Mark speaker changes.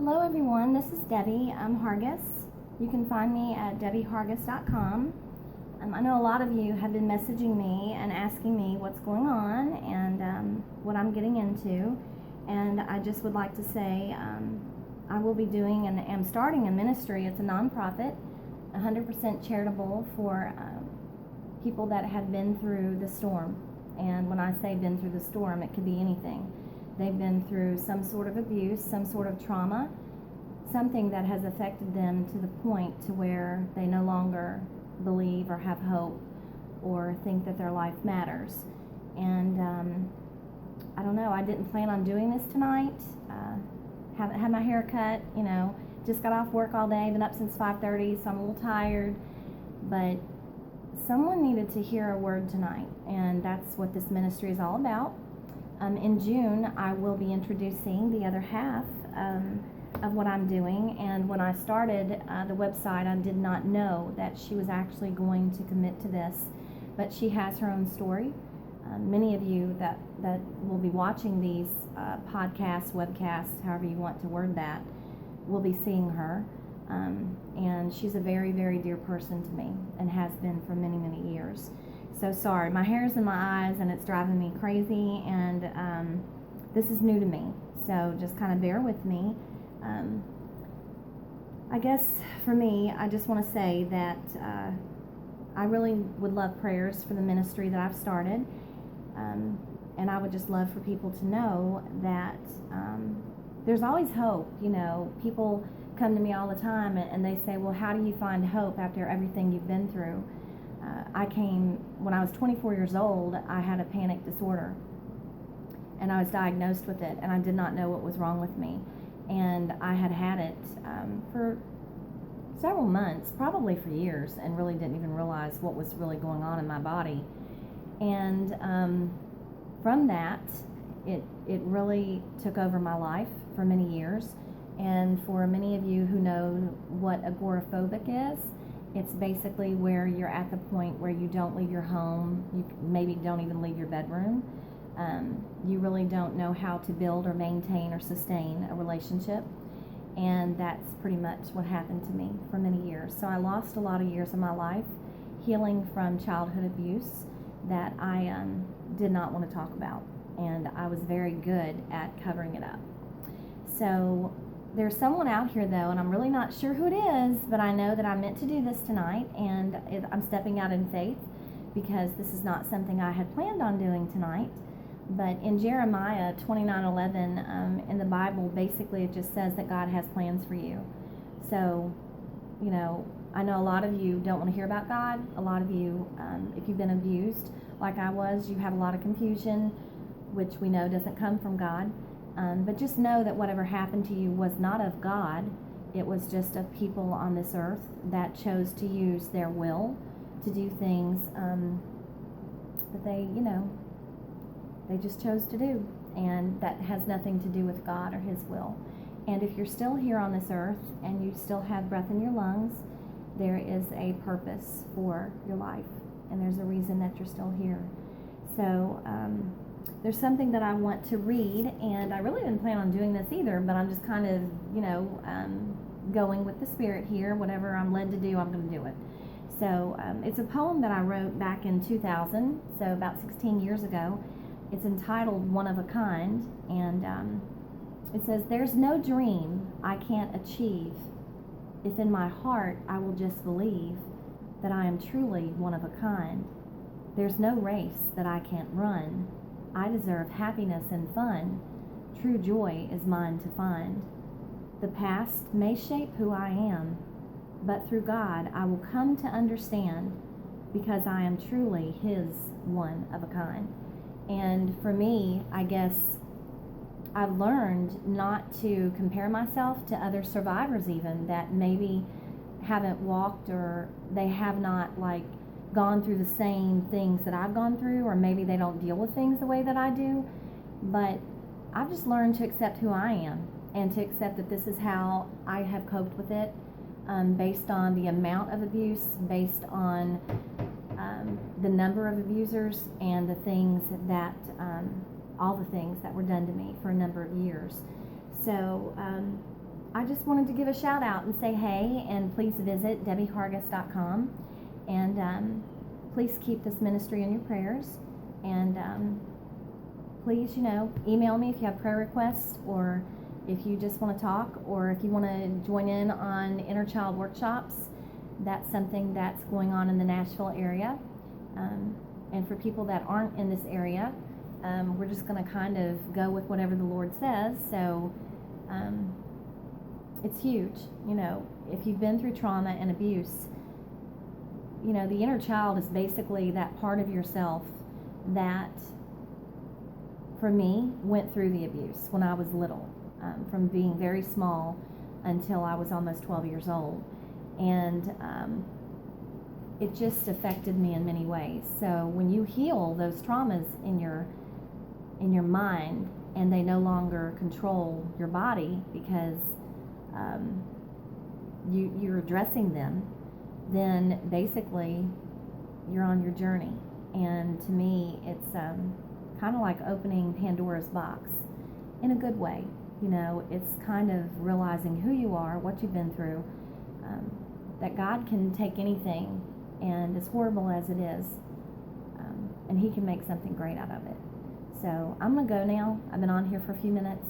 Speaker 1: Hello everyone, this is Debbie Hargis. You can find me at debbiehargis.com. I know a lot of you have been messaging me and asking me what's going on and what I'm getting into, and I just would like to say I will be doing and am starting a ministry. It's a nonprofit, 100% charitable for people that have been through the storm. And when I say been through the storm, it could be anything. They've been through some sort of abuse, some sort of trauma, something that has affected them to the point to where they no longer believe or have hope or think that their life matters. And I don't know, I didn't plan on doing this tonight. Haven't had my hair cut, just got off work all day, been up since 5:30, so I'm a little tired. But someone needed to hear a word tonight, and that's what this ministry is all about. In June, I will be introducing the other half of what I'm doing, and when I started the website, I did not know that she was actually going to commit to this, but she has her own story. Many of you that will be watching these podcasts, webcasts, however you want to word that, will be seeing her, and she's a very, very dear person to me and has been for many, many years. So sorry, my hair's in my eyes and it's driving me crazy, and this is new to me, so just kind of bear with me. I guess for me, I just want to say that I really would love prayers for the ministry that I've started, and I would just love for people to know that there's always hope. People come to me all the time and they say, well, how do you find hope after everything you've been through? When I was 24 years old, I had a panic disorder, and I was diagnosed with it, and I did not know what was wrong with me. And I had it for several months, probably for years, and really didn't even realize what was really going on in my body. And from that, it really took over my life for many years. And for many of you who know what agoraphobic is, it's basically where you're at the point where you don't leave your home, you maybe don't even leave your bedroom. You really don't know how to build or maintain or sustain a relationship, and that's pretty much what happened to me for many years. So I lost a lot of years of my life healing from childhood abuse that I did not want to talk about, and I was very good at covering it up. So there's someone out here though, and I'm really not sure who it is, but I know that I'm meant to do this tonight, and I'm stepping out in faith because this is not something I had planned on doing tonight. But in Jeremiah 29:11, in the Bible, basically it just says that God has plans for you. So, I know a lot of you don't want to hear about God. A lot of you, if you've been abused like I was, you have a lot of confusion, which we know doesn't come from God. But just know that whatever happened to you was not of God. It was just of people on this earth that chose to use their will to do things that they just chose to do. And that has nothing to do with God or His will. And if you're still here on this earth and you still have breath in your lungs, there is a purpose for your life. And there's a reason that you're still here. So, there's something that I want to read, and I really didn't plan on doing this either, but I'm just kind of, going with the Spirit here. Whatever I'm led to do, I'm going to do it. So it's a poem that I wrote back in 2000, so about 16 years ago. It's entitled One of a Kind, and it says, "There's no dream I can't achieve if in my heart I will just believe that I am truly one of a kind. There's no race that I can't run. I deserve happiness and fun. True joy is mine to find. The past may shape who I am, but through God I will come to understand, because I am truly His one of a kind." And for me, I guess I've learned not to compare myself to other survivors even that maybe haven't walked, or they have not gone through the same things that I've gone through, or maybe they don't deal with things the way that I do. But I've just learned to accept who I am, and to accept that this is how I have coped with it, based on the amount of abuse, based on the number of abusers, and the things that all the things that were done to me for a number of years. So I just wanted to give a shout out and say hey, and please visit debbiehargis.com, and please keep this ministry in your prayers, and please, email me if you have prayer requests, or if you just want to talk, or if you want to join in on inner child workshops. That's something that's going on in the Nashville area. And for people that aren't in this area, we're just going to kind of go with whatever the Lord says. So it's huge. If you've been through trauma and abuse, the inner child is basically that part of yourself that, for me, went through the abuse when I was little, from being very small until I was almost 12 years old. And it just affected me in many ways. So when you heal those traumas in your mind, and they no longer control your body because you're addressing them, then basically you're on your journey. And to me, it's kind of like opening Pandora's box in a good way. It's kind of realizing who you are, what you've been through, that God can take anything, and as horrible as it is, and He can make something great out of it. So I'm going to go now. I've been on here for a few minutes.